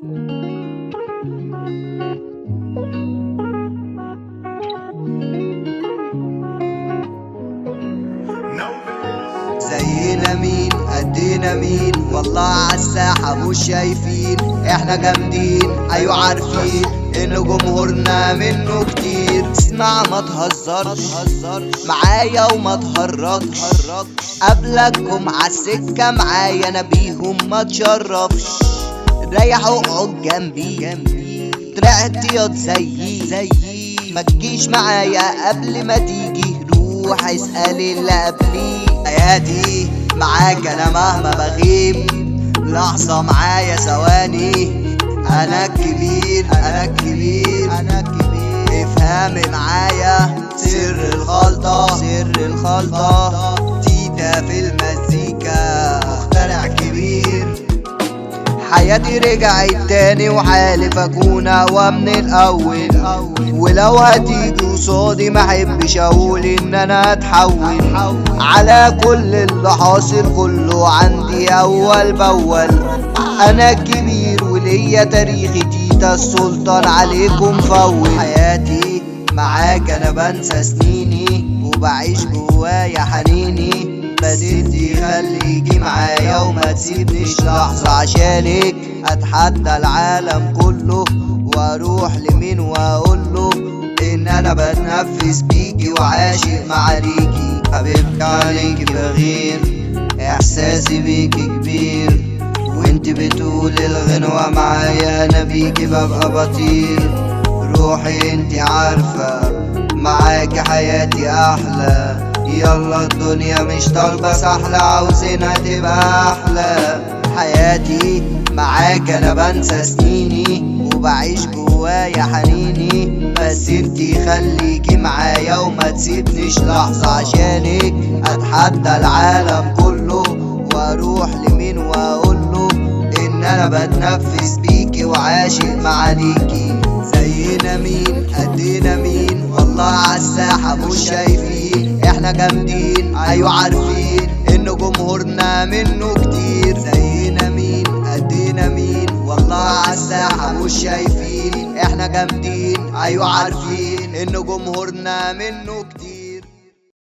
زينا مين قدنا مين، والله عالساحة مش شايفين. احنا جامدين ايوه عارفين ان جمهورنا منه كتير. اسمع ما تهزرش معايا وما تهرجش، قبلكم عالسكة معايا انا بيهم ما تشرفش. ريح اقعد جنبي طلعت ياض زيي، ما تجيش معايا قبل ما تيجي، روح اسأل اللي قبلي. حياتي معاك انا مهما بغيب، لحظة معايا ثواني. انا الكبير انا الكبير انا الكبير، افهمي معايا سر الخلطة تيتا في المزيكا مخترع كبير. حياتي رجعت تاني وحالف اكون اقوى من الاول، ولو هتيجي قصادي ما احبش اقول ان انا اتحول. على كل اللي حاصل كله عندي اول باول، انا الكبير وليا تاريخي تيتا السلطان عليكم فول. حياتي معاك انا بنسى سنيني وبعيش جوايا حنيني، بس انتي خليكي معايا وما تسيبنيش لحظة، عشانك اتحدى العالم كله واروح لمين واقوله ان انا بتنفس بيكي وعاشق معاليكي. حبيبتي عليكي بغير، احساسي بيكي كبير، وانت بتقول الغنوة معايا انا بيكي ببقى بطير. روحي انت عارفة معاكي حياتي احلى، يلا الدنيا مش طالبة سحلة عاوزينها تبقى احلى. حياتي معاك انا بنسى سنيني وبعيش جوايا حنيني، بس انتي خليكي معايا وما تسيبنيش لحظة، عشانك اتحدى العالم كله واروح لمين واقوله ان انا بتنفس بيكي وعاشق معاليكي. زينا مين قدنا مين، والله عالساحة مش شايفين. احنا جامدين ايوه عارفين ان جمهورنا منه كتير. زينا مين قدنا مين، والله عالساحة مش شايفين. احنا جامدين ايوه عارفين ان جمهورنا منه كتير.